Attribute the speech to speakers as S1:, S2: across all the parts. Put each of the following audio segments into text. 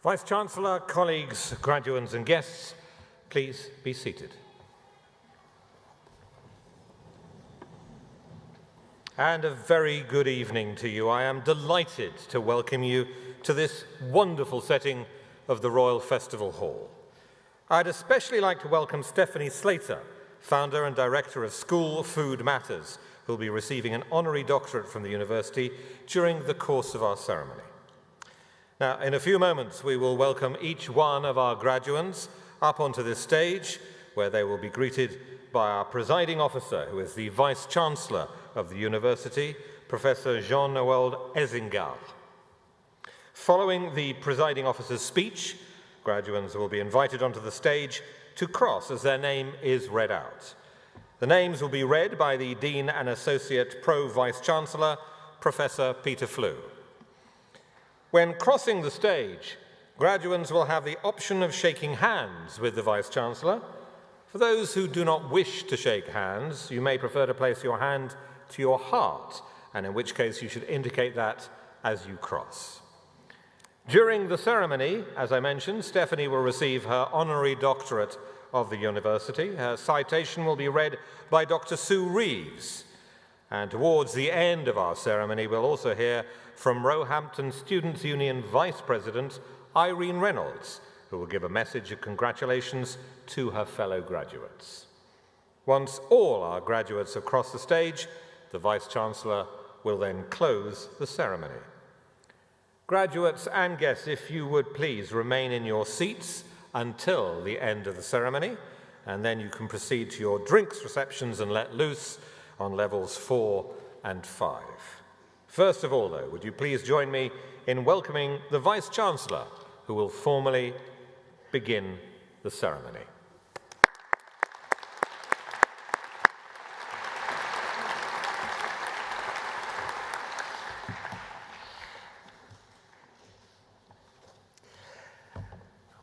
S1: Vice-Chancellor, colleagues, graduates and guests, please be seated. And a very good evening to you. I am delighted to welcome you to this wonderful setting of the Royal Festival Hall. I'd especially like to welcome Stephanie Slater, founder and director of School Food Matters, who will be receiving an honorary doctorate from the university during the course of our ceremony. Now, in a few moments, we will welcome each one of our graduates up onto this stage, where they will be greeted by our presiding officer, who is the Vice-Chancellor of the university, Professor Jean-Noël Ezingar. Following the presiding officer's speech, graduates will be invited onto the stage to cross as their name is read out. The names will be read by the Dean and Associate Pro-Vice-Chancellor, Professor Peter Flew. When crossing the stage, graduates will have the option of shaking hands with the Vice-Chancellor. For those who do not wish to shake hands, you may prefer to place your hand to your heart, and in which case you should indicate that as you cross. During the ceremony, as I mentioned, Stephanie will receive her honorary doctorate of the university. Her citation will be read by Dr. Sue Reeves. And towards the end of our ceremony, we'll also hear from Roehampton Students' Union Vice President Irene Reynolds, who will give a message of congratulations to her fellow graduates. Once all our graduates have crossed the stage, the Vice-Chancellor will then close the ceremony. Graduates and guests, if you would please remain in your seats until the end of the ceremony, and then you can proceed to your drinks receptions and let loose on levels 4 and 5. First of all, though, would you please join me in welcoming the Vice-Chancellor, who will formally begin the ceremony.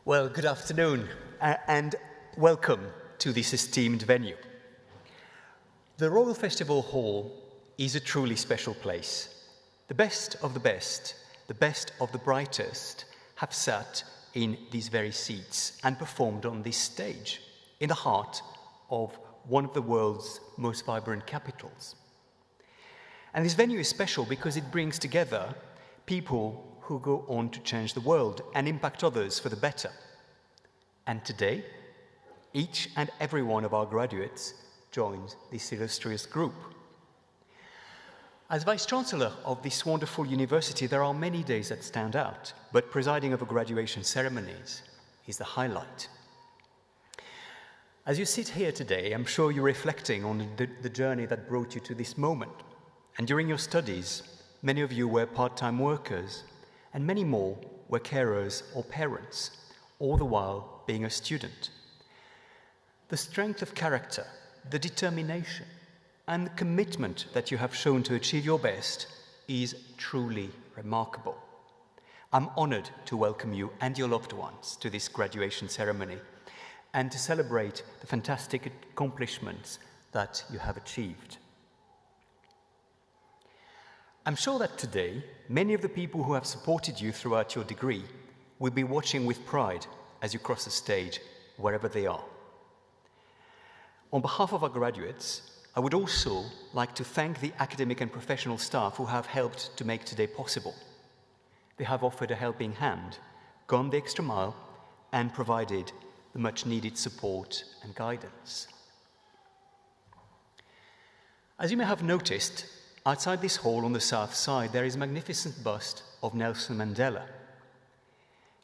S2: Well, good afternoon and welcome to this esteemed venue. The Royal Festival Hall is a truly special place. The best of the best of the brightest have sat in these very seats and performed on this stage in the heart of one of the world's most vibrant capitals. And this venue is special because it brings together people who go on to change the world and impact others for the better. And today, each and every one of our graduates joins this illustrious group. As Vice-Chancellor of this wonderful university, there are many days that stand out, but presiding over graduation ceremonies is the highlight. As you sit here today, I'm sure you're reflecting on the journey that brought you to this moment. And during your studies, many of you were part-time workers, and many more were carers or parents, all the while being a student. The strength of character, the determination, and the commitment that you have shown to achieve your best is truly remarkable. I'm honored to welcome you and your loved ones to this graduation ceremony and to celebrate the fantastic accomplishments that you have achieved. I'm sure that today, many of the people who have supported you throughout your degree will be watching with pride as you cross the stage, wherever they are. On behalf of our graduates, I would also like to thank the academic and professional staff who have helped to make today possible. They have offered a helping hand, gone the extra mile, and provided the much-needed support and guidance. As you may have noticed, outside this hall on the south side, there is a magnificent bust of Nelson Mandela.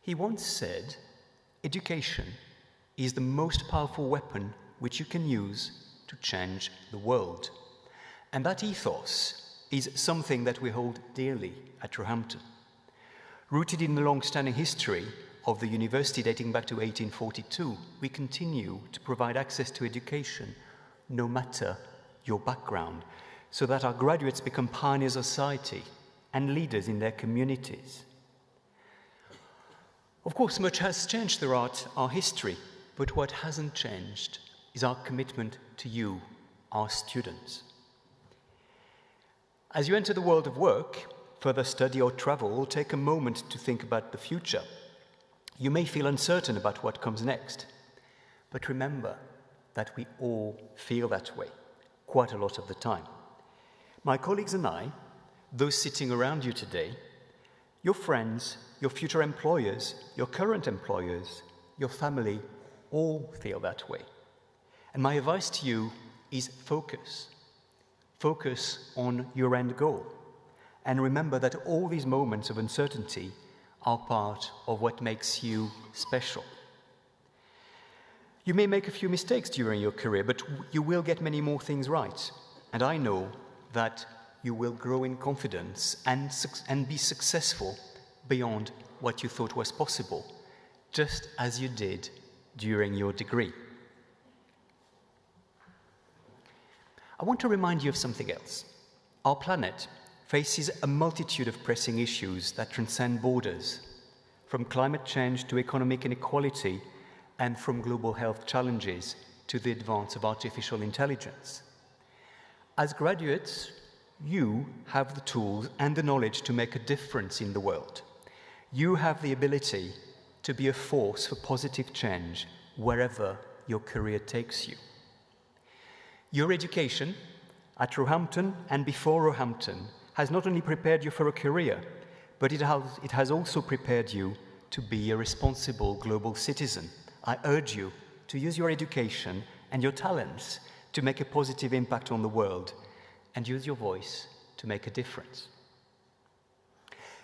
S2: He once said, "Education is the most powerful weapon which you can use to change the world." And that ethos is something that we hold dearly at Roehampton. Rooted in the long-standing history of the university dating back to 1842, we continue to provide access to education no matter your background, so that our graduates become pioneers of society and leaders in their communities. Of course, much has changed throughout our history, but what hasn't changed is our commitment to you, our students. As you enter the world of work, further study or travel, take a moment to think about the future. You may feel uncertain about what comes next, but remember that we all feel that way quite a lot of the time. My colleagues and I, those sitting around you today, your friends, your future employers, your current employers, your family, all feel that way. And my advice to you is focus. Focus on your end goal. And remember that all these moments of uncertainty are part of what makes you special. You may make a few mistakes during your career, but you will get many more things right. And I know that you will grow in confidence and be successful beyond what you thought was possible, just as you did during your degree. I want to remind you of something else. Our planet faces a multitude of pressing issues that transcend borders, from climate change to economic inequality, and from global health challenges to the advance of artificial intelligence. As graduates, you have the tools and the knowledge to make a difference in the world. You have the ability to be a force for positive change wherever your career takes you. Your education at Roehampton and before Roehampton has not only prepared you for a career, but it has also prepared you to be a responsible global citizen. I urge you to use your education and your talents to make a positive impact on the world, and use your voice to make a difference.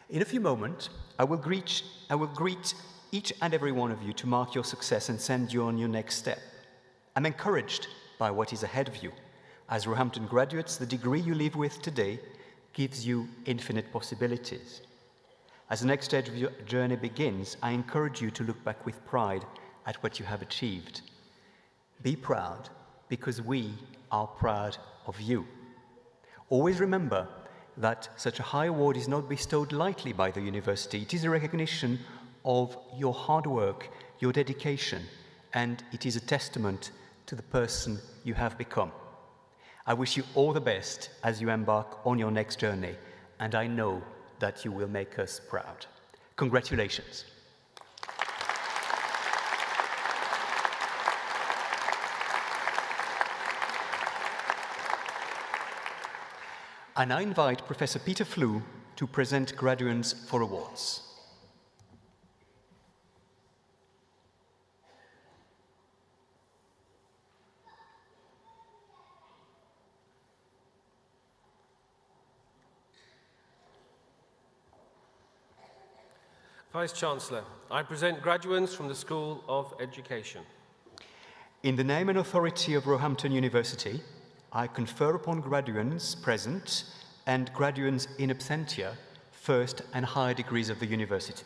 S2: In a few moments, I will greet each and every one of you to mark your success and send you on your next step. I'm encouraged by what is ahead of you. As Roehampton graduates, the degree you live with today gives you infinite possibilities. As the next stage of your journey begins, I encourage you to look back with pride at what you have achieved. Be proud, because we are proud of you. Always remember that such a high award is not bestowed lightly by the university. It is a recognition of your hard work, your dedication, and it is a testament to the person you have become. I wish you all the best as you embark on your next journey, and I know that you will make us proud. Congratulations. I now invite Professor Peter Flew to present graduates for awards.
S3: Vice-Chancellor, I present graduates from the School of Education.
S2: In the name and authority of Roehampton University, I confer upon graduates present and graduates in absentia first and higher degrees of the university.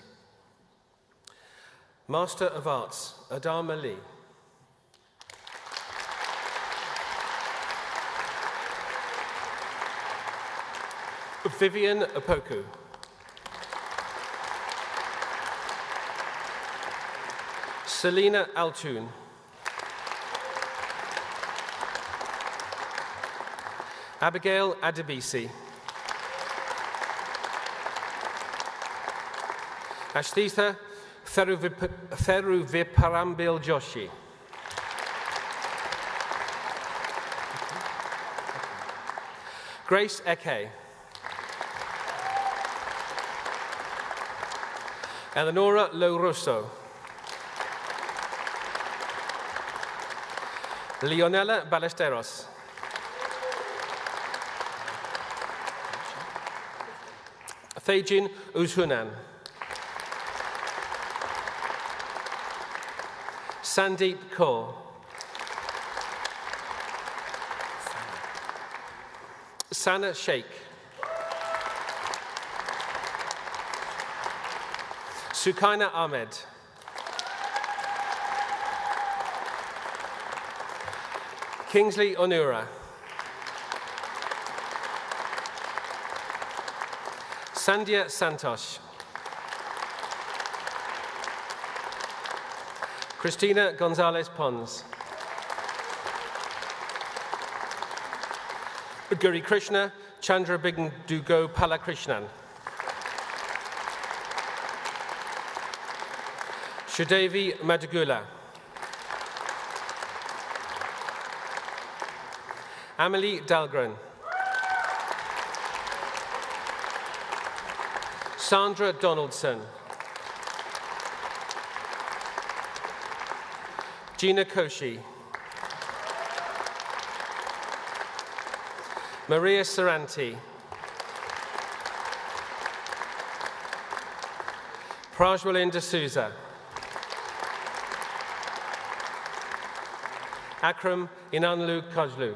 S3: Master of Arts, Adama Lee. Vivian Opoku. Selina Altoon. Abigail Adebisi. Ashtitha Theruviparambil Joshi. Grace Eke. Eleonora Lorusso. Leonela Ballesteros. Thejin Uzhunan. Sandeep Kaur. Sana Sheikh. Sukaina Ahmed. Kingsley Onura. Sandhya Santosh. Christina Gonzalez Pons. Guri Krishna Chandra Bindugo Palakrishnan. Shudevi Madugula. Amelie Dahlgren. Sandra Donaldson. Gina Koshi. Maria Saranti. Prajwalin D'Souza. Akram Inanlu Kajlu.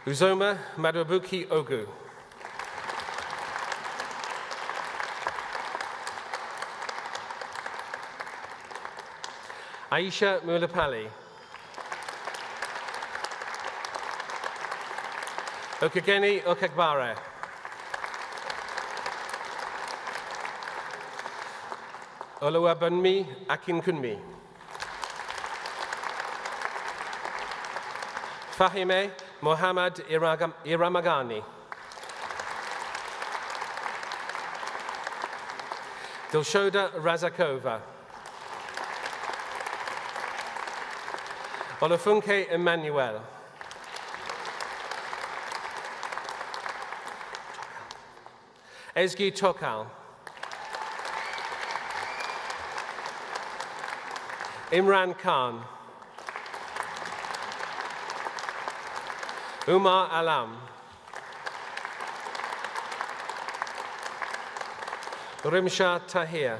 S3: Uzoma Madwabuki Ogu. Aisha Mulapali. Okageni Okagbare. Oluwabanmi Akinkunmi. Fahime Mohammad Iramagani. Dilshoda Razakova. Olufunke Emmanuel. Ezgi Tokal. Imran Khan. Umar Alam. Rimsha Tahir.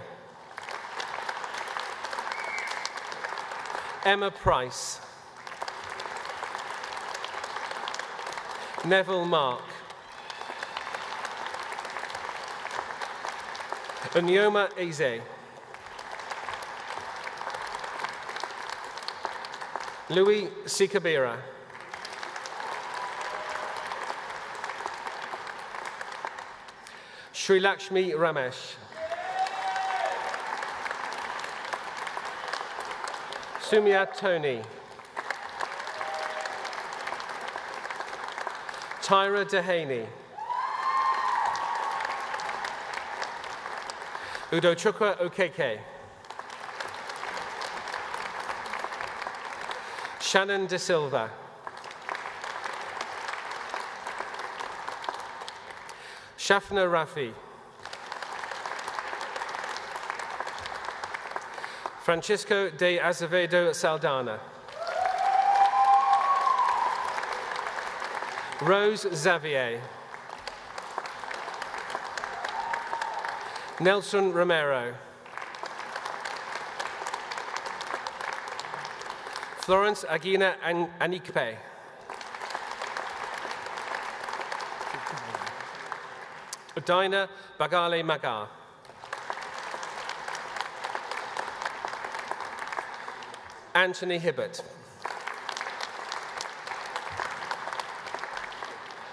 S3: Emma Price. Neville Mark. Unyoma Eze. Louis Sikabira. Sri Lakshmi Ramesh. Sumya Tony. Tyra Dehaney. Udochukwu Okeke. Shannon De Silva. Shafna Rafi. Francisco de Azevedo Saldana. Rose Xavier. Nelson Romero. Florence Agina Anikpe. Udina Bagale Magar. Anthony Hibbert.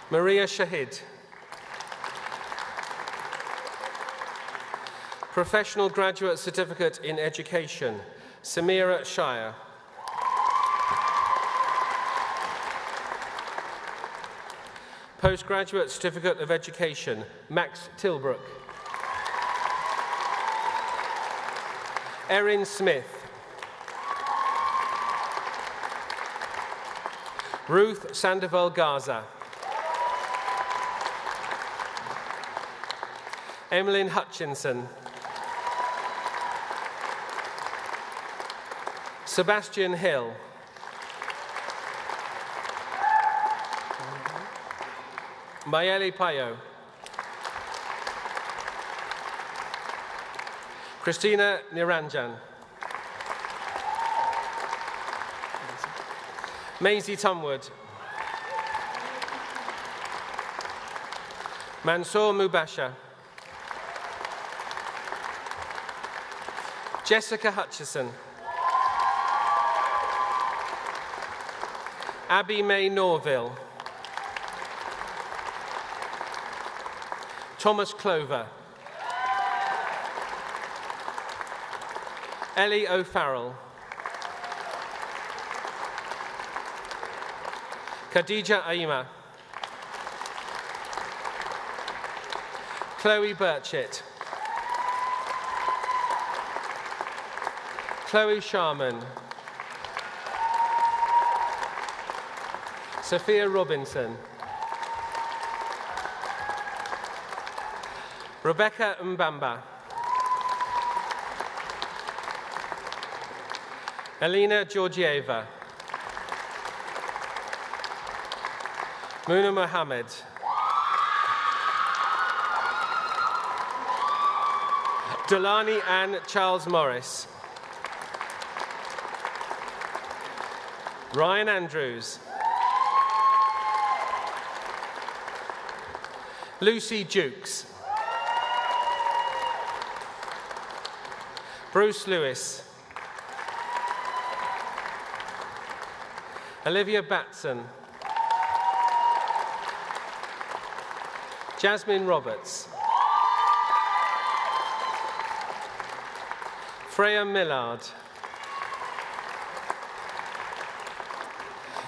S3: Maria Shahid. Professional Graduate Certificate in Education, Samira Shire. Postgraduate Certificate of Education, Max Tilbrook. Erin Smith. Ruth Sandoval Garza. Emmeline Hutchinson. Sebastian Hill. Mayeli Payo. Christina Niranjan. Maisie Tumwood. Mansour Mubasha. Jessica Hutchison. Abby May Norville. Thomas Clover. Ellie O'Farrell. Khadija Aima. Chloe Birchett. Chloe Sharman. Sophia Robinson. Rebecca Mbamba. Elena Georgieva. Muna Mohammed. Delani Ann Charles Morris. Ryan Andrews. Lucy Jukes. Bruce Lewis. Olivia Batson. Jasmine Roberts. Freya Millard.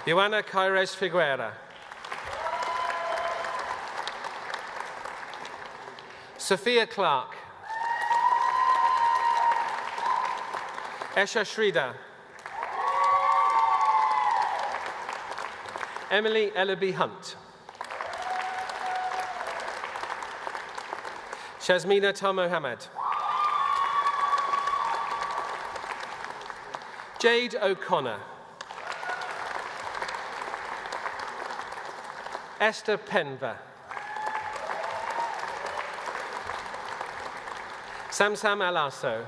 S3: Joana Caires Figuera. Sophia Clark. Esha Shrida. Emily Ellaby Hunt. Shazmina Tar Mohammed. Jade O'Connor. Esther Penver. Samsam Alaso.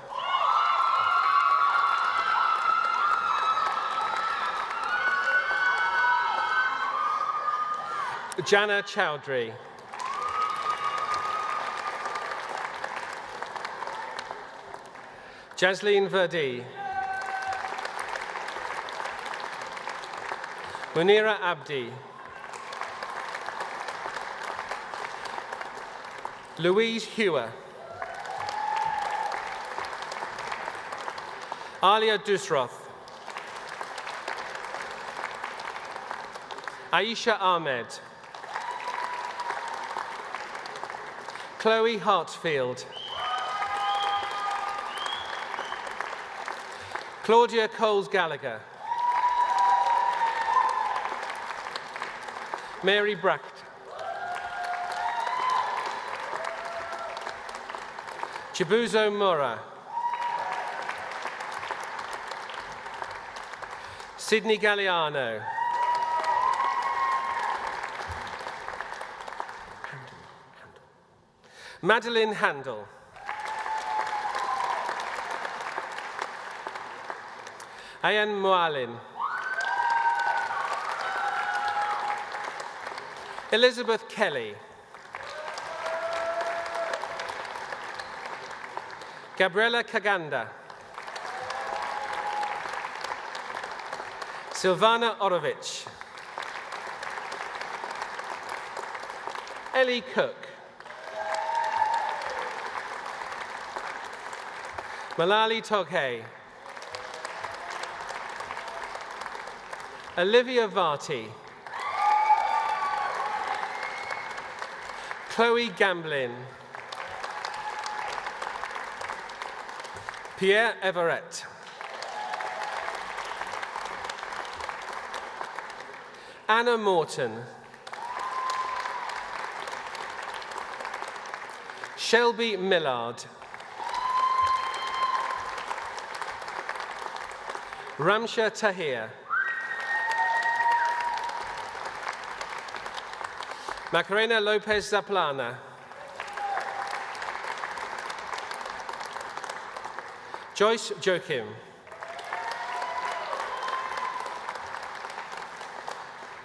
S3: Jana Chowdhury. Jasleen Verdi. Munira Abdi. Louise Hewer. Alia Dusroth. Aisha Ahmed. Chloe Hartfield. Claudia Coles-Gallagher. Mary Bracht. Chibuzo Mora. Sydney Galliano. Madeline Handel. Ayan Moalin. Elizabeth Kelly. Gabriela Kaganda. Silvana Orovich. Ellie Cook. Malali Toghe. Olivia Varty. Chloe Gamblin. Pierre Everett. Anna Morton. Shelby Millard. Ramsha Tahir. Macarena Lopez Zaplana. Joyce Joachim.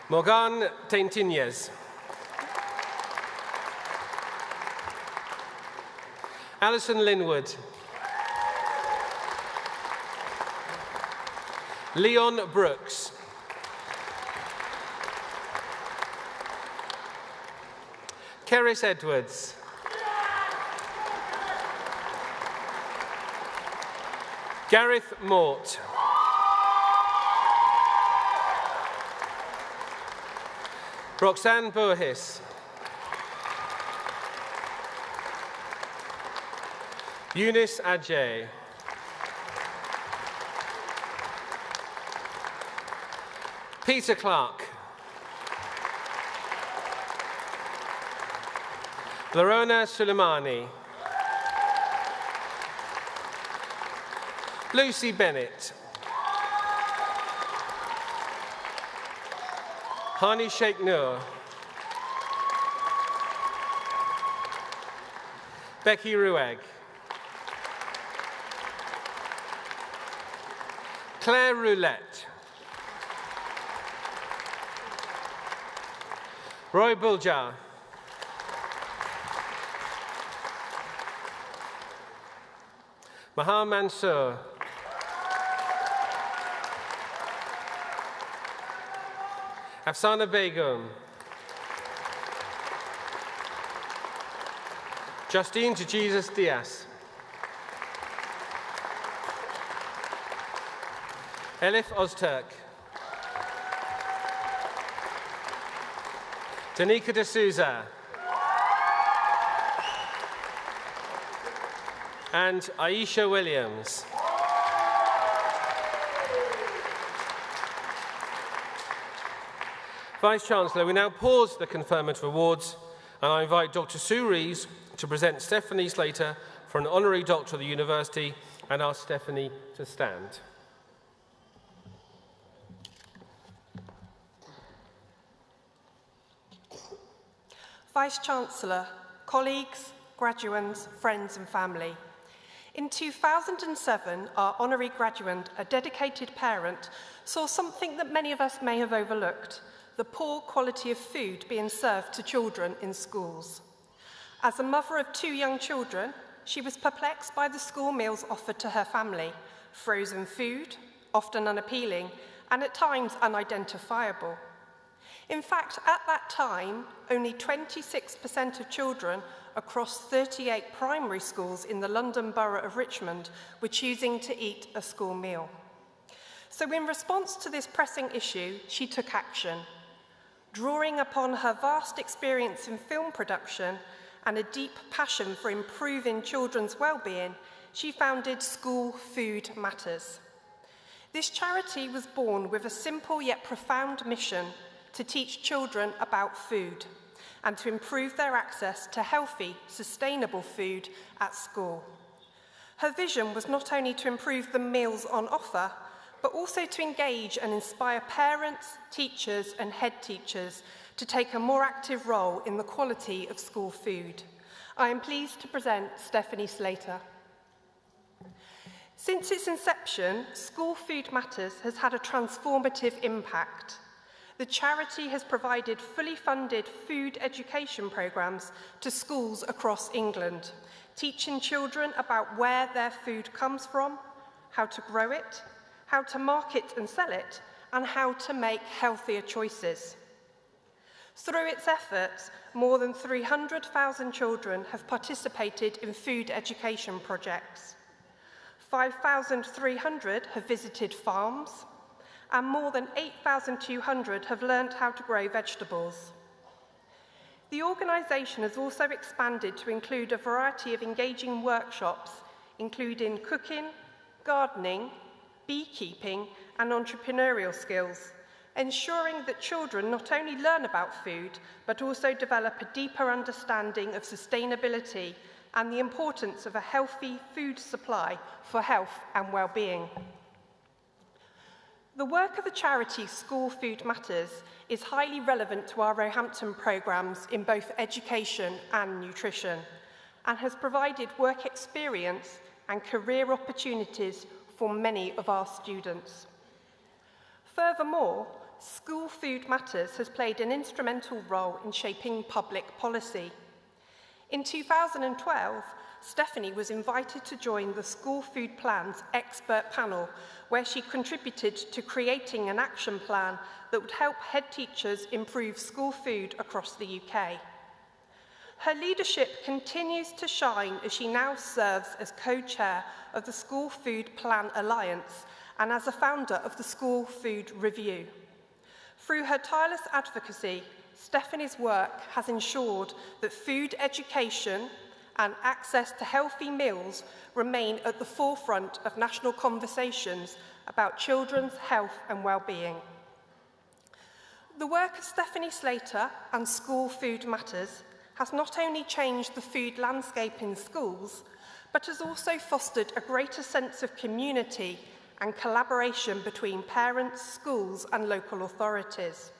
S3: Morgan Taintinez. Alison Linwood. Leon Brooks. Keris Edwards. Gareth Mort. Roxanne Burhis. Eunice Ajay. Peter Clark. Larona Suleimani. Lucy Bennett. Hani Sheikh Noor. Becky Rueg. Claire Roulette. Roy Buljar. Mahar Mansoor. Afsana Begum. Justine to Jesus Diaz. Elif Ozturk. Danica de Souza. And Aisha Williams. Vice-Chancellor, we now pause the conferment of awards, and I invite Dr. Sue Rees to present Stephanie Slater for an Honorary Doctor of the University, and ask Stephanie to stand.
S4: Vice-Chancellor, colleagues, graduands, friends and family. In 2007, our honorary graduand, a dedicated parent, saw something that many of us may have overlooked: the poor quality of food being served to children in schools. As a mother of 2 young children, she was perplexed by the school meals offered to her family: frozen food, often unappealing, and at times unidentifiable. In fact, at that time, only 26% of children across 38 primary schools in the London Borough of Richmond were choosing to eat a school meal. So in response to this pressing issue, she took action. Drawing upon her vast experience in film production and a deep passion for improving children's well-being, she founded School Food Matters. This charity was born with a simple yet profound mission to teach children about food and to improve their access to healthy, sustainable food at school. Her vision was not only to improve the meals on offer, but also to engage and inspire parents, teachers and head teachers to take a more active role in the quality of school food. I am pleased to present Stephanie Slater. Since its inception, School Food Matters has had a transformative impact. The charity has provided fully funded food education programmes to schools across England, teaching children about where their food comes from, how to grow it, how to market and sell it, and how to make healthier choices. Through its efforts, more than 300,000 children have participated in food education projects. 5,300 have visited farms, and more than 8,200 have learned how to grow vegetables. The organisation has also expanded to include a variety of engaging workshops, including cooking, gardening, beekeeping and entrepreneurial skills, ensuring that children not only learn about food, but also develop a deeper understanding of sustainability and the importance of a healthy food supply for health and well-being. The work of the charity School Food Matters is highly relevant to our Roehampton programmes in both education and nutrition, and has provided work experience and career opportunities for many of our students. Furthermore, School Food Matters has played an instrumental role in shaping public policy. In 2012, Stephanie was invited to join the School Food Plan's expert panel, where she contributed to creating an action plan that would help head teachers improve school food across the UK. Her leadership continues to shine as she now serves as co-chair of the School Food Plan Alliance and as a founder of the School Food Review. Through her tireless advocacy, Stephanie's work has ensured that food education and access to healthy meals remain at the forefront of national conversations about children's health and well-being. The work of Stephanie Slater and School Food Matters has not only changed the food landscape in schools, but has also fostered a greater sense of community and collaboration between parents, schools, and local authorities.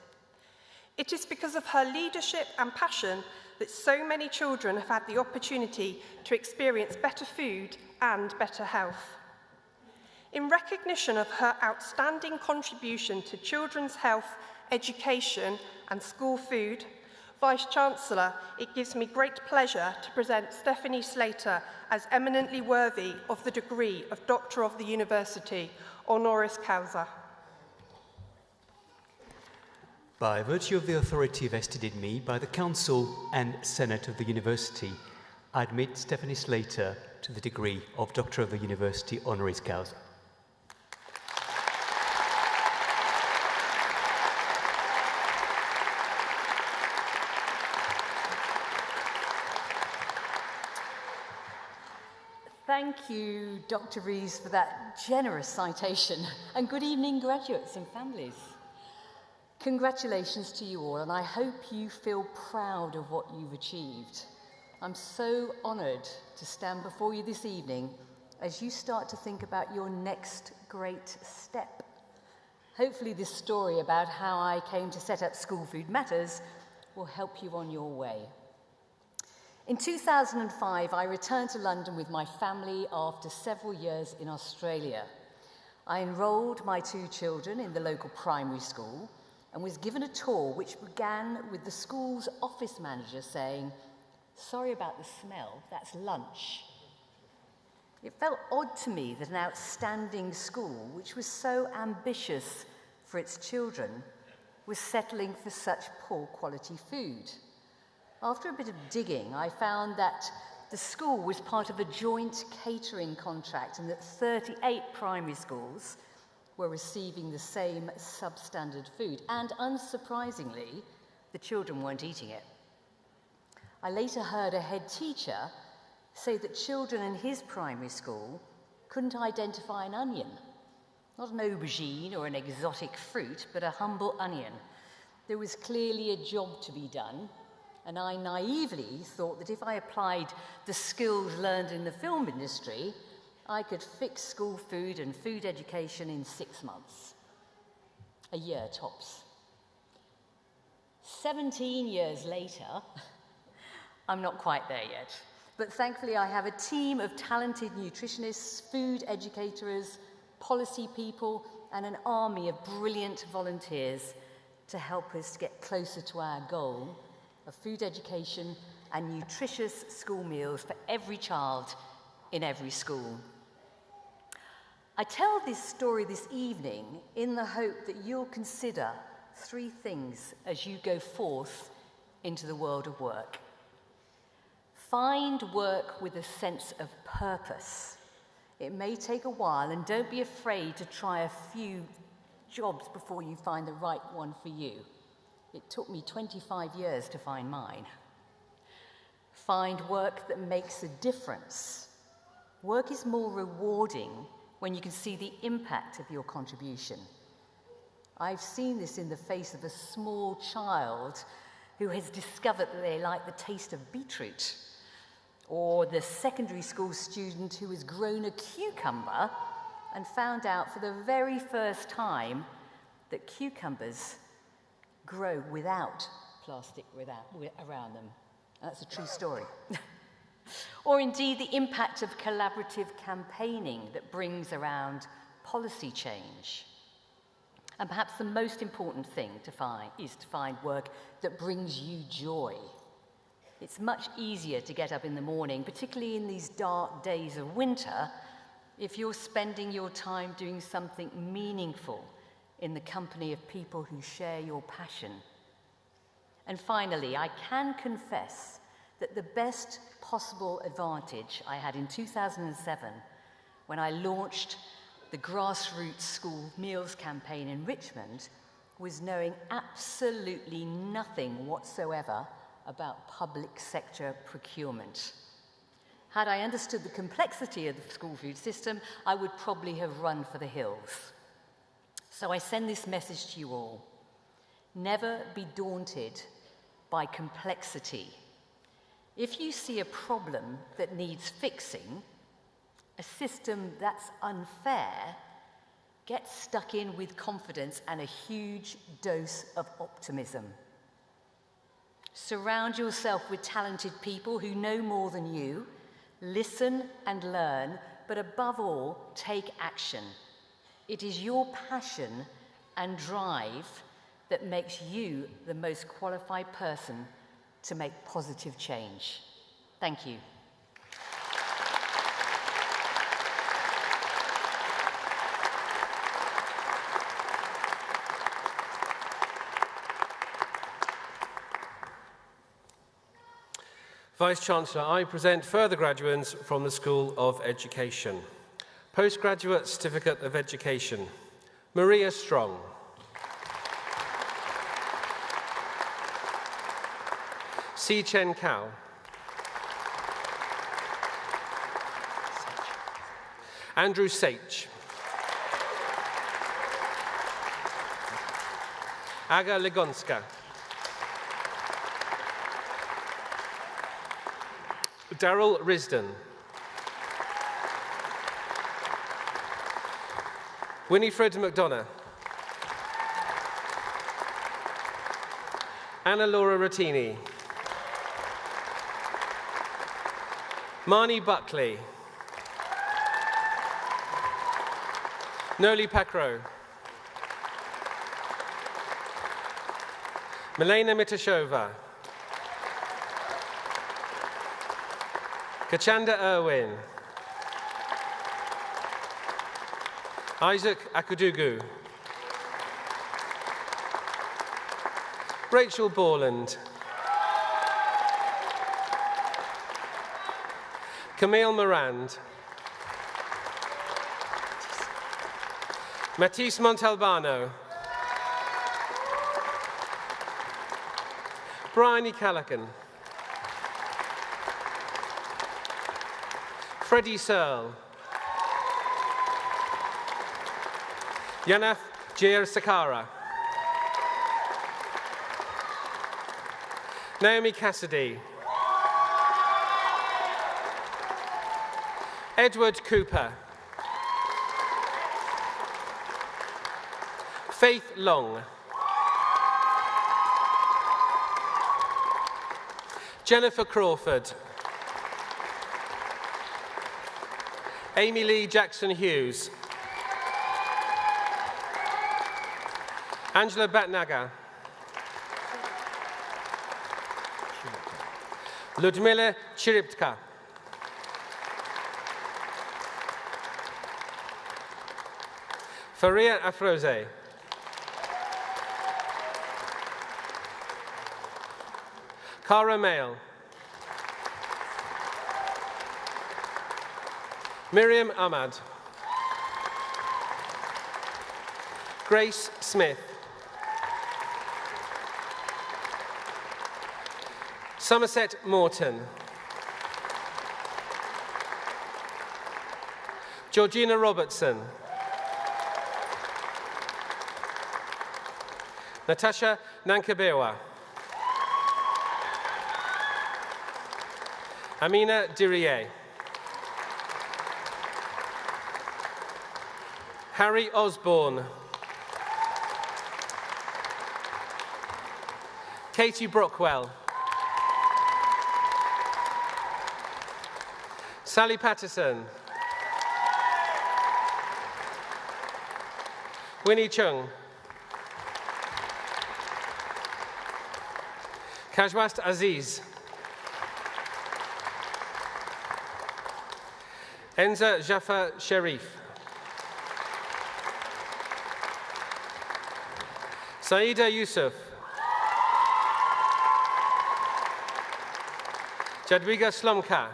S4: It is because of her leadership and passion that so many children have had the opportunity to experience better food and better health. In recognition of her outstanding contribution to children's health, education, and school food, Vice-Chancellor, it gives me great pleasure to present Stephanie Slater as eminently worthy of the degree of Doctor of the University, honoris causa.
S2: By virtue of the authority vested in me by the Council and Senate of the University, I admit Stephanie Slater to the degree of Doctor of the University, honoris causa.
S5: Thank you, Dr. Rees, for that generous citation. And good evening, graduates and families. Congratulations to you all, and I hope you feel proud of what you've achieved. I'm so honoured to stand before you this evening as you start to think about your next great step. Hopefully this story about how I came to set up School Food Matters will help you on your way. In 2005, I returned to London with my family after several years in Australia. I enrolled my 2 children in the local primary school and was given a tour which began with the school's office manager saying, "Sorry about the smell, that's lunch." It felt odd to me that an outstanding school, which was so ambitious for its children, was settling for such poor quality food. After a bit of digging, I found that the school was part of a joint catering contract and that 38 primary schools were receiving the same substandard food. And unsurprisingly, the children weren't eating it. I later heard a head teacher say that children in his primary school couldn't identify an onion. Not an aubergine or an exotic fruit, but a humble onion. There was clearly a job to be done, and I naively thought that if I applied the skills learned in the film industry, I could fix school food and food education in 6 months. A year tops. 17 years later, I'm not quite there yet, but thankfully I have a team of talented nutritionists, food educators, policy people, and an army of brilliant volunteers to help us get closer to our goal of food education and nutritious school meals for every child in every school. I tell this story this evening in the hope that you'll consider 3 things as you go forth into the world of work. Find work with a sense of purpose. It may take a while, and don't be afraid to try a few jobs before you find the right one for you. It took me 25 years to find mine. Find work that makes a difference. Work is more rewarding when you can see the impact of your contribution. I've seen this in the face of a small child who has discovered that they like the taste of beetroot, or the secondary school student who has grown a cucumber and found out for the very first time that cucumbers grow without plastic around them. That's a true story. Or indeed the impact of collaborative campaigning that brings around policy change. And perhaps the most important thing to find is to find work that brings you joy. It's much easier to get up in the morning, particularly in these dark days of winter, if you're spending your time doing something meaningful in the company of people who share your passion. And finally, I can confess that the best possible advantage I had in 2007, when I launched the grassroots school meals campaign in Richmond, was knowing absolutely nothing whatsoever about public sector procurement. Had I understood the complexity of the school food system, I would probably have run for the hills. So I send this message to you all. Never be daunted by complexity. If you see a problem that needs fixing, a system that's unfair, get stuck in with confidence and a huge dose of optimism. Surround yourself with talented people who know more than you. Listen and learn, but above all, take action. It is your passion and drive that makes you the most qualified person to make positive change. Thank you.
S3: Vice-Chancellor, I present further graduates from the School of Education. Postgraduate Certificate of Education, Maria Strong. Si Chen Kao. Andrew Sach. Aga Ligonska. Daryl Risden. Winifred McDonough. Anna Laura Rattini. Marnie Buckley. Noli Pakro. Milena Mitashova. Kachanda Irwin. Isaac Akudugu. Rachel Borland. Camille Morand. Matisse Montalbano. Bryony Callaghan. Freddie Searle. Yanath Jair Sakara. Naomi Cassidy. Edward Cooper. Faith Long. Jennifer Crawford. Amy Lee Jackson-Hughes. Angela Batnagar. Ludmila Chiriptka. Faria Afroze. Cara Mail. Miriam Ahmad. Grace Smith. Somerset Morton. Georgina Robertson. Natasha Nankabewa. Amina Diriye. Harry Osborne. Katie Brockwell. Sally Patterson. Winnie Chung. Kajwast Aziz. Enza Jaffa Sharif. Saida Yusuf. Jadwiga Slomka.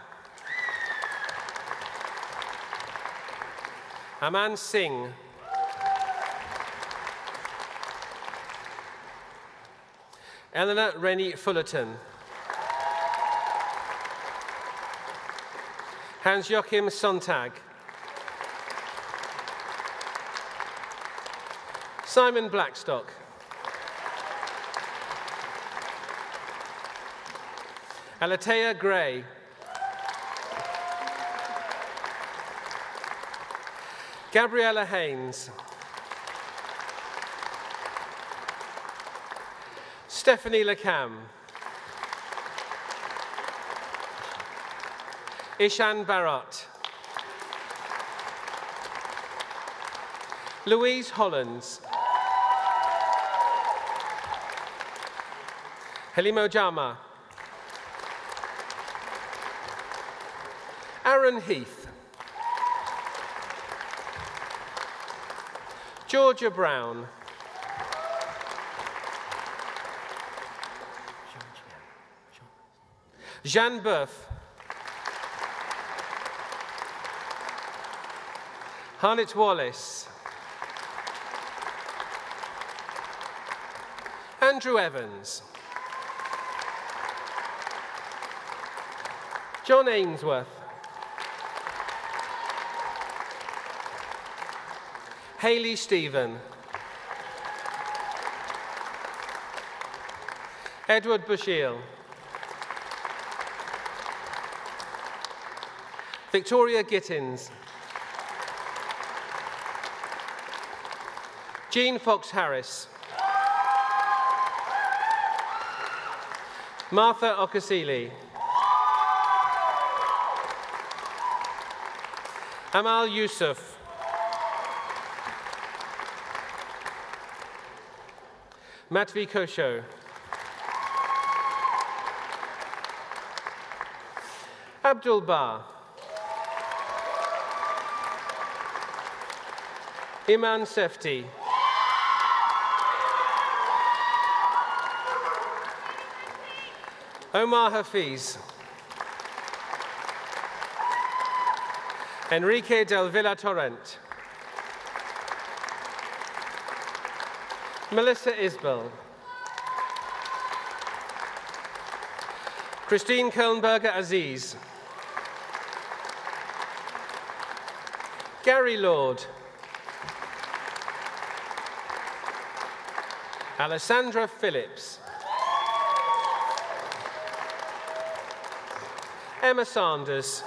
S3: Aman Singh. Eleanor Rennie Fullerton. Hans-Joachim Sontag. Simon Blackstock. Alatea Gray. Gabriella Haynes. Stephanie Lecam. Ishan Bharat. Louise Hollands. Helimo Jama. Aaron Heath. Georgia Brown. Jeanne Boeuf. Harnett Wallace. Andrew Evans. John Ainsworth. Hayley Stephen. Edward Bushiel. Victoria Gittins. Jean Fox Harris. Martha Okasili. Amal Yusuf. Matvi Kosho. Abdul Bar. Iman Sefti. Omar Hafiz. Enrique del Villa Torrent. Melissa Isbell. Christine Kölnberger Aziz. Gary Lord. Alessandra Phillips. Emma Sanders.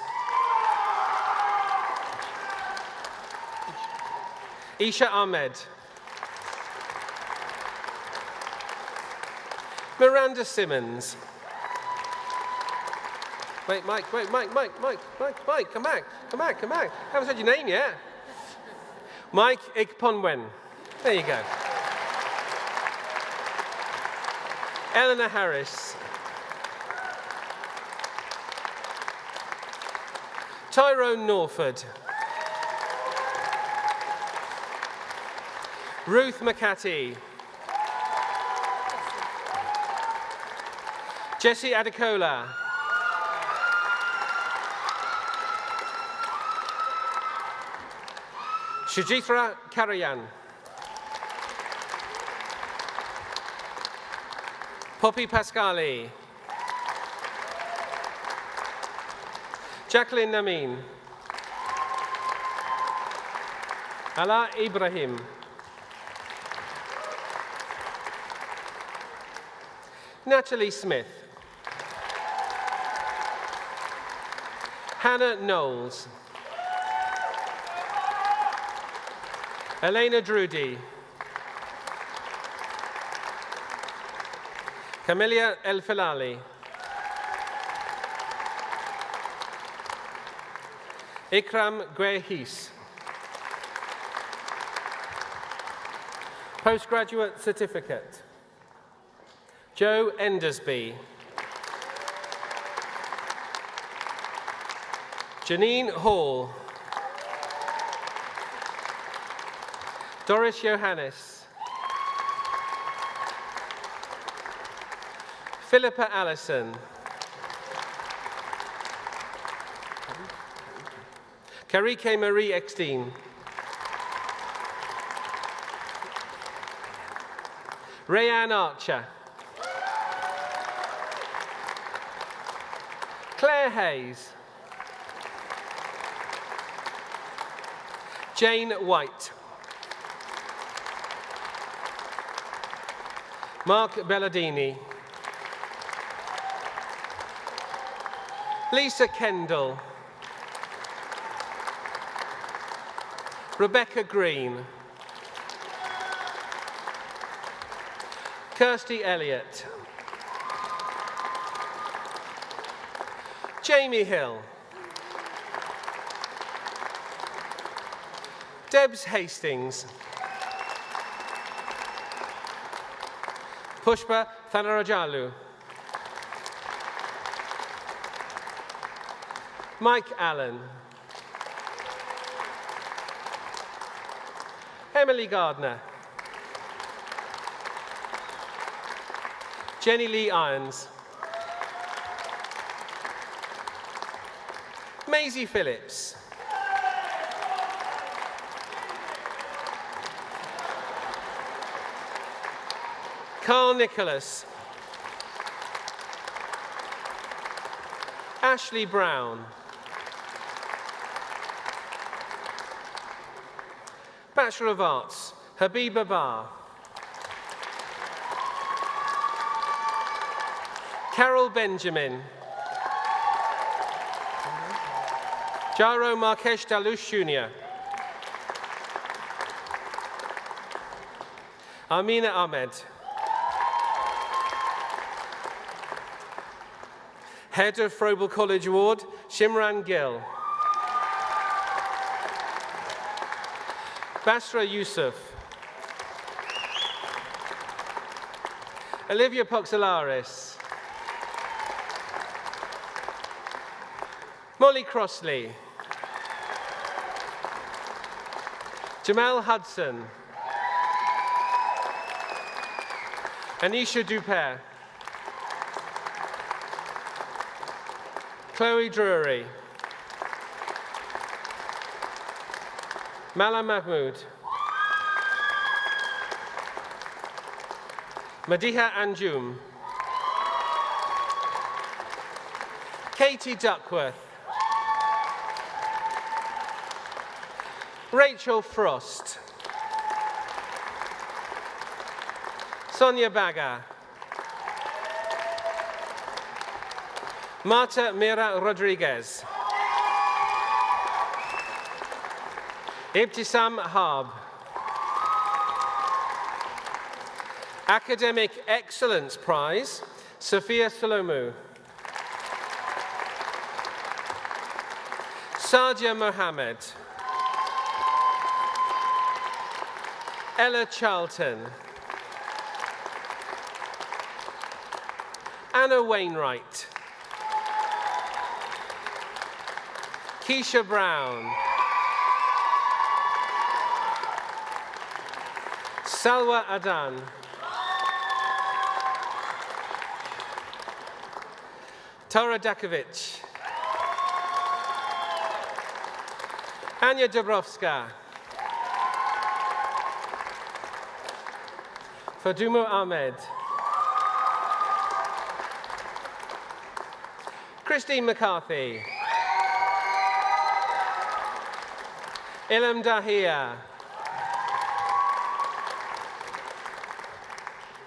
S3: Isha Ahmed. Miranda Simmons. Wait, Mike, come back. I haven't said your name yet. Mike Ikponwen. There you go. Eleanor Harris. Tyrone Norford. Ruth McCarthy. Jessie Adekola. Shujitra Karayan. Poppy Pascali. Jacqueline Namin. Ala Ibrahim. Natalie Smith. Hannah Knowles. Elena Drudy. Camelia El Filali. Ikram Gwehis. Postgraduate certificate. Joe Endersby. Janine Hall. Doris Johannes. Philippa Allison. Karike Marie Eckstein. Rayanne Archer. Claire Hayes. Jane White. Mark Belladini. Lisa Kendall. Rebecca Green. Kirsty Elliott. Jamie Hill. Debs Hastings. Pushpa Thanarajalu. Mike Allen. Emily Gardner. Jenny Lee Irons. Maisie Phillips. Carl Nicholas. Ashley Brown. Bachelor of Arts, Habiba Bar. Carol Benjamin. Jaro Markesh Dalush Jr. Amina Ahmed. Head of Frobel College Ward, Shimran Gill. Basra Yusuf. Olivia Poxelaris. Molly Crossley. Jamal Hudson. Anisha Dupere. Chloe Drury. Mala Mahmood. Madiha Anjum. Katie Duckworth. Rachel Frost. Sonia Baga. Marta Mira Rodriguez. Ibtisam Harb. Academic Excellence Prize, Sophia Salomu. Sadia Mohammed. Ella Charlton. Anna Wainwright. Keisha Brown. Salwa Adan. Tara Dakovic. Anya Dabrowska. Fadumo Ahmed. Christine McCarthy. Ilham Dahia.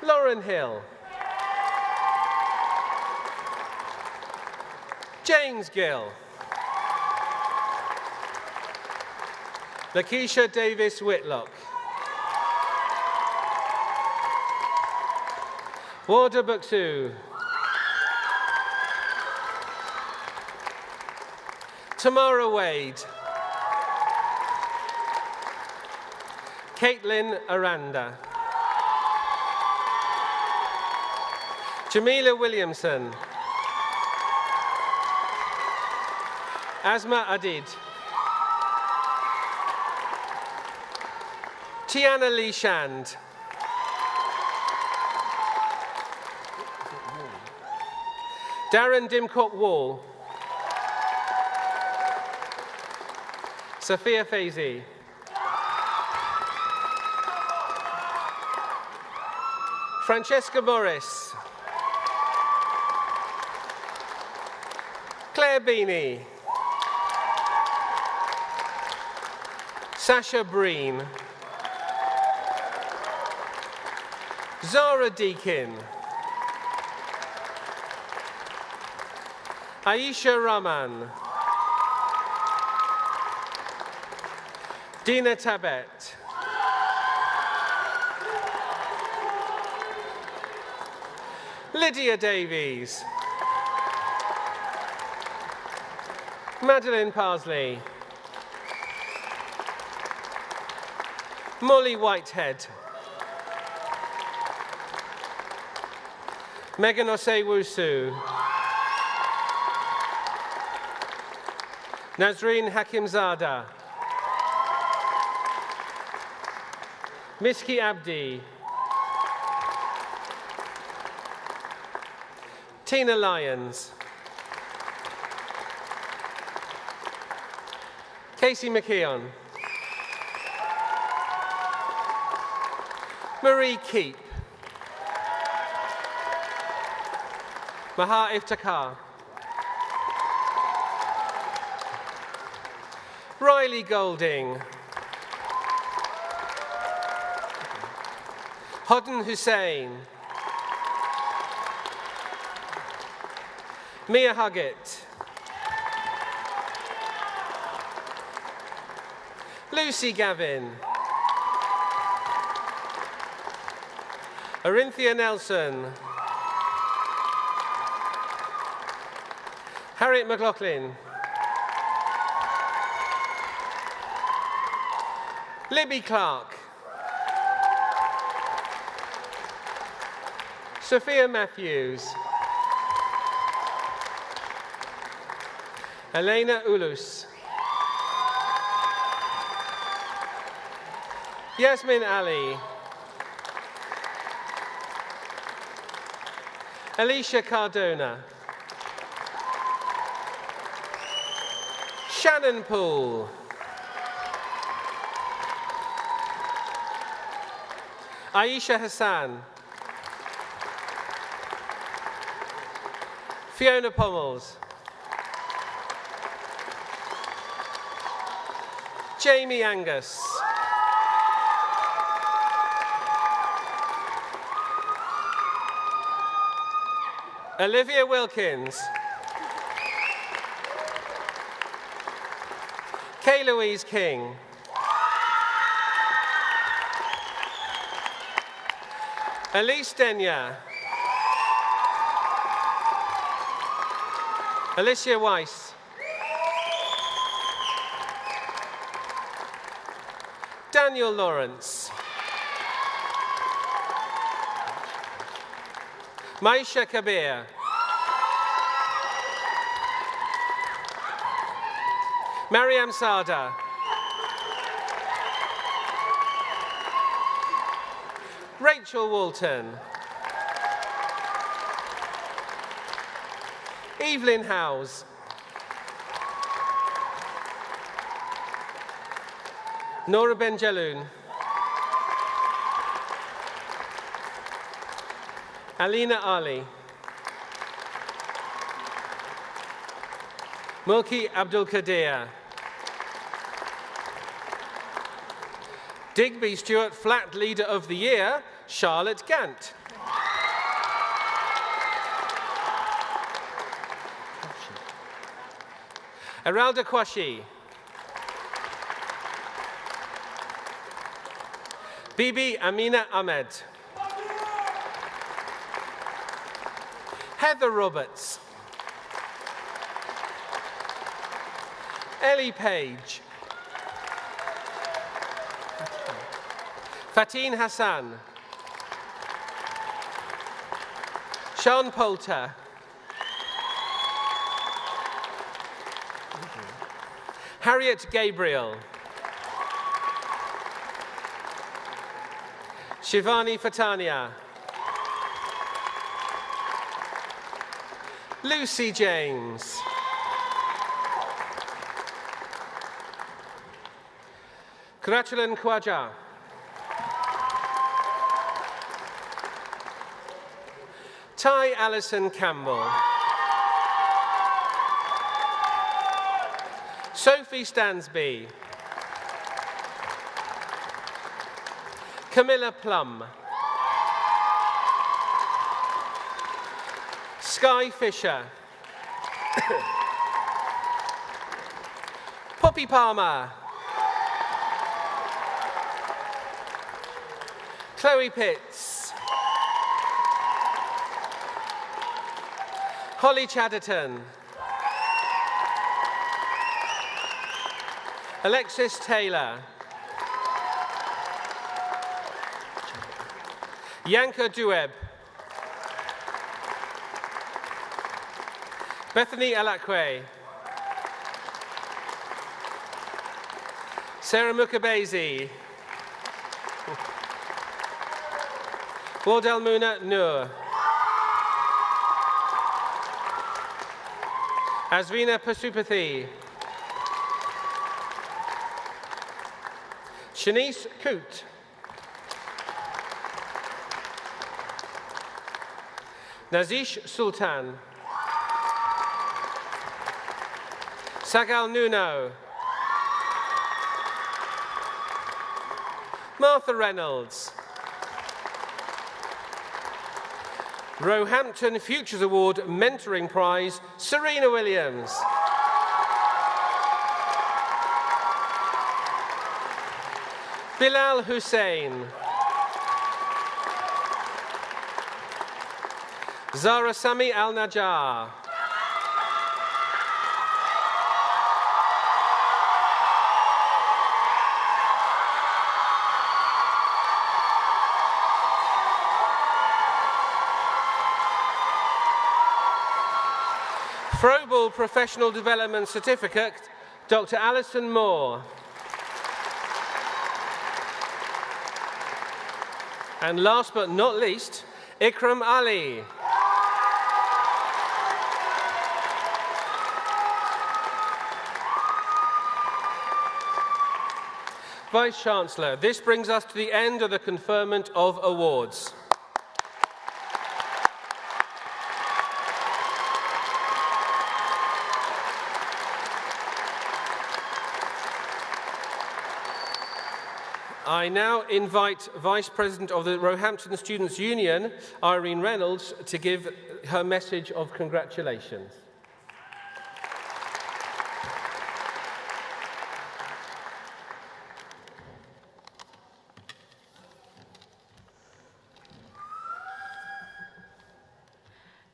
S3: Lauren Hill. James Gill. Lakeisha Davis Whitlock. Warda Buksu. Tamara Wade. Caitlin Aranda. Jamila Williamson. Asma Adid. Tiana Lee Shand. Darren Dimcock Wall. Sophia Faizi. Francesca Morris. Claire Beanie. Sasha Breen, Zara Deakin, Aisha Rahman, Dina Tabet, Lydia Davies, Madeline Parsley, Molly Whitehead, Megan Osei-Wusu, Nazreen Hakimzada, Miski Abdi, Tina Lyons, Casey McKeon, Marie Keep, Maha Iftikhar, Riley Golding, Hodden Hussain, Mia Huggett, Lucy Gavin, Orinthia Nelson, Harriet McLaughlin, Libby Clark, Sophia Matthews, Elena Ulus, Yasmin Ali, Alicia Cardona, Shannon Poole, Aisha Hassan, Fiona Pommels, Jamie Angus, Olivia Wilkins, Kay Louise King, Elise Denya, Alicia Weiss, Daniel Lawrence, Maisha Kabir, Mariam Sada, Rachel Walton, Evelyn Howes, Nora Benjaloun, Alina Ali, Mulki Abdul Qadir, Digby Stewart Flat Leader of the Year, Charlotte Gant. Aralda Kwashi, Bibi Amina Ahmed, Heather Roberts, Ellie Page, Fatin Hassan, Sean Poulter, Harriet Gabriel, Shivani Fatania, Lucy James, Kratulin Khwaja, Ty Alison Campbell, Sophie Stansby, Camilla Plum. Sky Fisher. Poppy Palmer. Chloe Pitts. Holly Chatterton. Alexis Taylor. Yanka Dueb. Bethany Alakwe. Sarah Mukabezi. Wardell Muna Noor. Asvina Pasupathy. Shanice Coote. Nazish Sultan. Sagal Nuno. Martha Reynolds. Roehampton Futures Award Mentoring Prize, Serena Williams. Bilal Hussein. Zara Sami Al-Najjar. Throwball Professional Development Certificate, Dr. Alison Moore. And last but not least, Ikram Ali. Vice-Chancellor, this brings us to the end of the conferment of awards. I now invite Vice President of the Roehampton Students' Union, Irene Reynolds, to give her message of congratulations.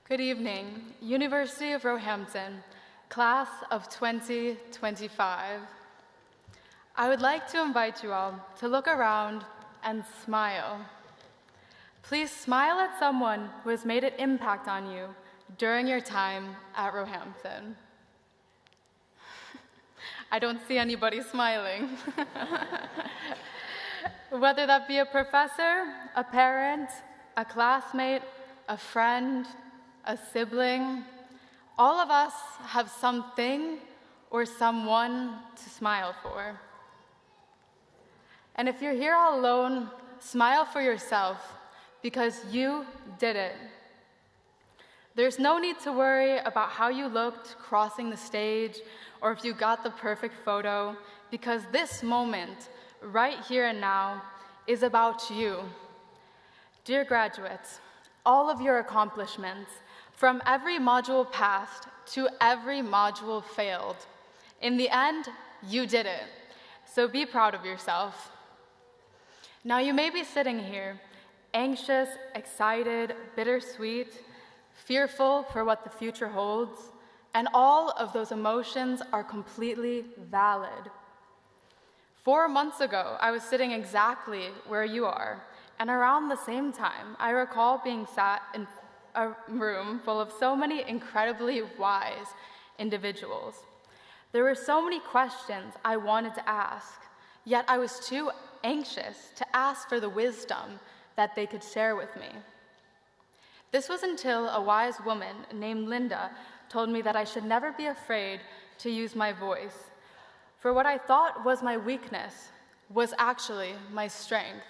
S6: Good evening, University of Roehampton, class of 2025. I would like to invite you all to look around and smile. Please smile at someone who has made an impact on you during your time at Roehampton. I don't see anybody smiling. Whether that be a professor, a parent, a classmate, a friend, a sibling, all of us have something or someone to smile for. And if you're here all alone, smile for yourself because you did it. There's no need to worry about how you looked crossing the stage or if you got the perfect photo, because this moment, right here and now, is about you. Dear graduates, all of your accomplishments, from every module passed to every module failed, in the end, you did it. So be proud of yourself. Now you may be sitting here, anxious, excited, bittersweet, fearful for what the future holds, and all of those emotions are completely valid. 4 months ago, I was sitting exactly where you are, and around the same time, I recall being sat in a room full of so many incredibly wise individuals. There were so many questions I wanted to ask, yet I was too anxious to ask for the wisdom that they could share with me. This was until a wise woman named Linda told me that I should never be afraid to use my voice, for what I thought was my weakness was actually my strength.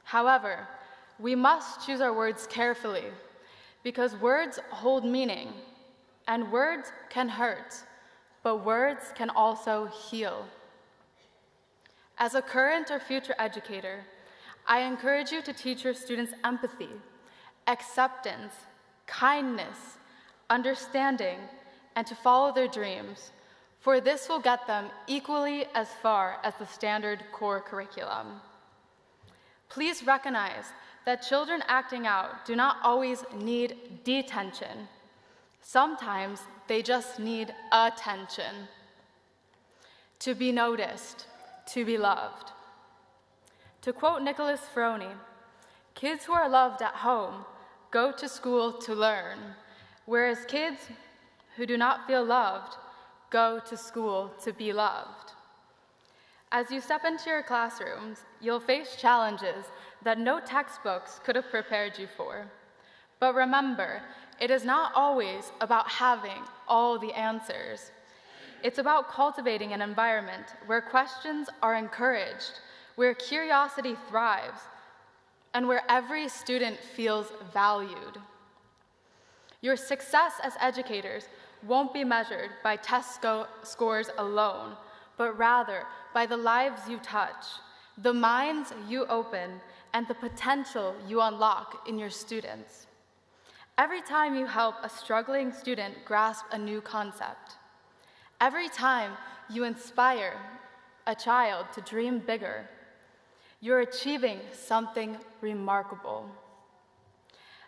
S6: However, we must choose our words carefully because words hold meaning, and words can hurt, but words can also heal. As a current or future educator, I encourage you to teach your students empathy, acceptance, kindness, understanding, and to follow their dreams, for this will get them equally as far as the standard core curriculum. Please recognize that children acting out do not always need detention. Sometimes they just need attention. To be noticed, to be loved. To quote Nicholas Froney, kids who are loved at home go to school to learn, whereas kids who do not feel loved go to school to be loved. As you step into your classrooms, you'll face challenges that no textbooks could have prepared you for. But remember, it is not always about having all the answers. It's about cultivating an environment where questions are encouraged, where curiosity thrives, and where every student feels valued. Your success as educators won't be measured by test scores alone, but rather by the lives you touch, the minds you open, and the potential you unlock in your students. Every time you help a struggling student grasp a new concept, every time you inspire a child to dream bigger, you're achieving something remarkable.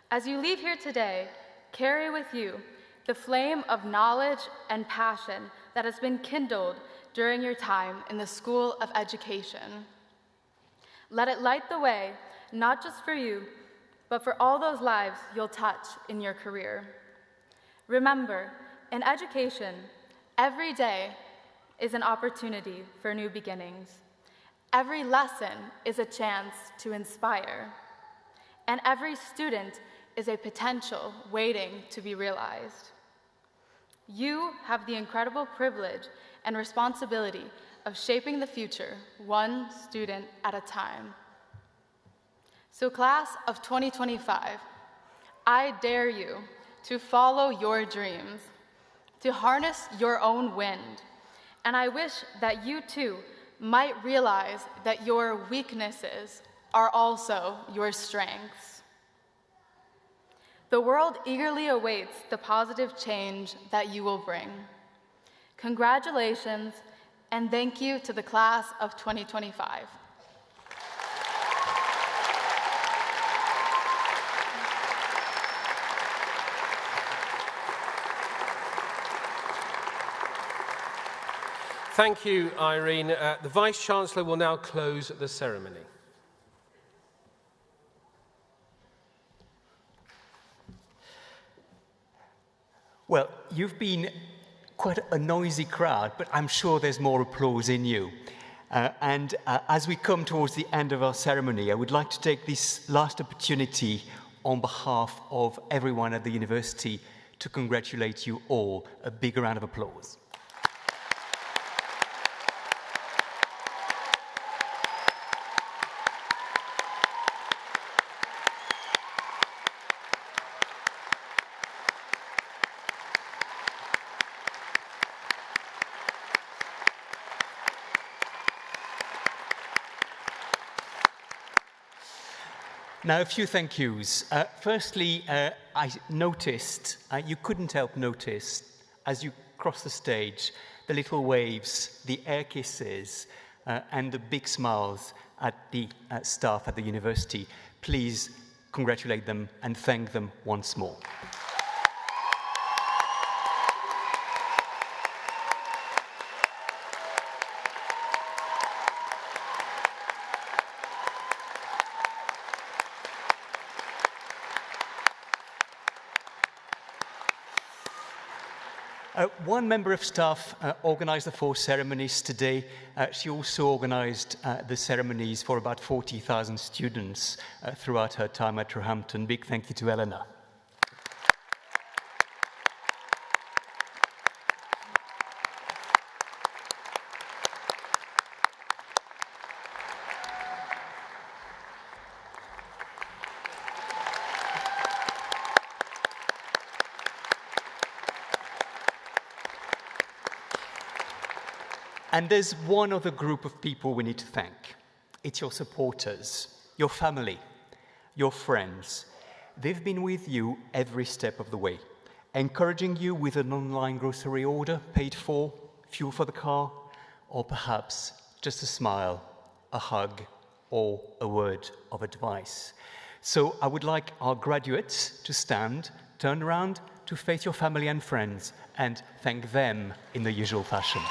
S6: As you leave here today, carry with you the flame of knowledge and passion that has been kindled during your time in the School of Education. Let it light the way, not just for you, but for all those lives you'll touch in your career. Remember, in education, every day is an opportunity for new beginnings. Every lesson is a chance to inspire. And every student is a potential waiting to be realized. You have the incredible privilege and responsibility of shaping the future, one student at a time. So class of 2025, I dare you to follow your dreams, to harness your own wind, and I wish that you too might realize that your weaknesses are also your strengths. The world eagerly awaits the positive change that you will bring. Congratulations, and thank you to the class of 2025.
S3: Thank you, Irene. The Vice-Chancellor will now close the ceremony.
S2: Well, you've been quite a noisy crowd, but I'm sure there's more applause in you. As we come towards the end of our ceremony, I would like to take this last opportunity on behalf of everyone at the university to congratulate you all. A big round of applause. Now, a few thank yous. Firstly, I noticed, you couldn't help notice, as you cross the stage, the little waves, the air kisses, and the big smiles at the staff at the university. Please congratulate them and thank them once more. One member of staff organised the 4 ceremonies today. She also organised the ceremonies for about 40,000 students throughout her time at Roehampton. Big thank you to Eleanor. And there's one other group of people we need to thank. It's your supporters. your family, your friends, they've been with you every step of the way, encouraging you with an online grocery order paid for, fuel for the car, or perhaps just a smile, a hug, or a word of advice. So I would like our graduates to stand, turn around, to face your family and friends, and thank them in the usual fashion.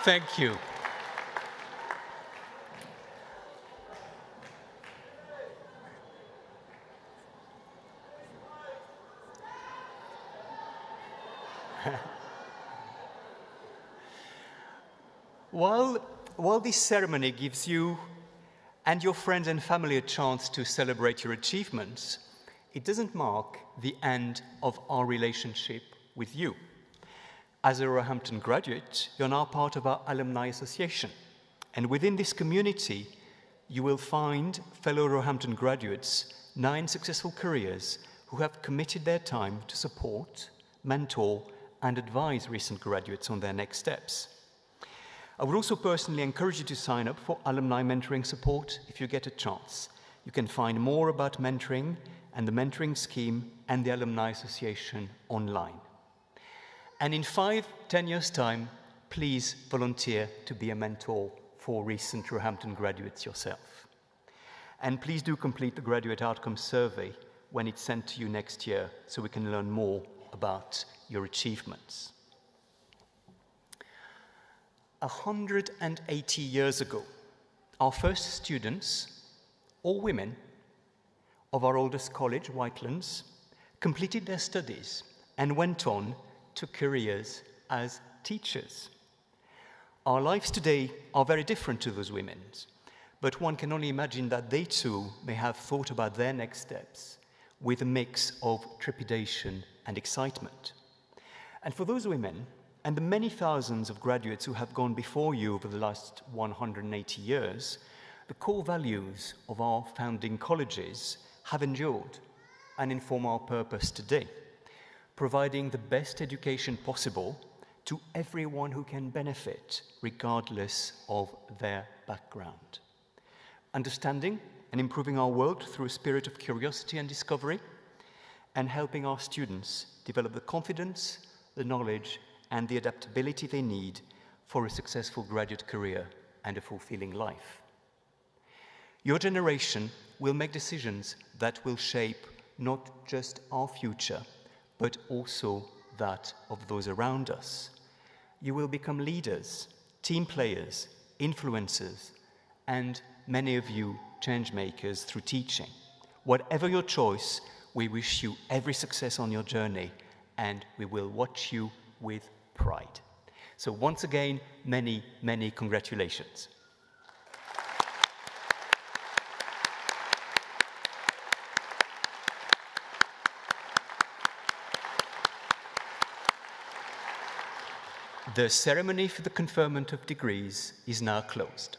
S2: Thank you. While this ceremony gives you and your friends and family a chance to celebrate your achievements, it doesn't mark the end of our relationship with you. As a Roehampton graduate, you're now part of our Alumni Association. And within this community, you will find fellow Roehampton graduates, 9 successful careers, who have committed their time to support, mentor, and advise recent graduates on their next steps. I would also personally encourage you to sign up for alumni mentoring support if you get a chance. You can find more about mentoring and the mentoring scheme and the Alumni Association online. And in 5-10 years' time, please volunteer to be a mentor for recent Roehampton graduates yourself. And please do complete the graduate outcomes survey when it's sent to you next year so we can learn more about your achievements. 180 years ago, our first students, all women, of our oldest college, Whitelands, completed their studies and went on to careers as teachers. Our lives today are very different to those women's, but one can only imagine that they too may have thought about their next steps with a mix of trepidation and excitement. And for those women, and the many thousands of graduates who have gone before you over the last 180 years, the core values of our founding colleges have endured and inform our purpose today, providing the best education possible to everyone who can benefit, regardless of their background. Understanding and improving our world through a spirit of curiosity and discovery, and helping our students develop the confidence, the knowledge, and the adaptability they need for a successful graduate career and a fulfilling life. Your generation will make decisions that will shape not just our future, but also that of those around us. You will become leaders, team players, influencers, and many of you change makers through teaching. Whatever your choice, we wish you every success on your journey, and we will watch you with pride. So once again, many, many congratulations. The ceremony for the conferment of degrees is now closed.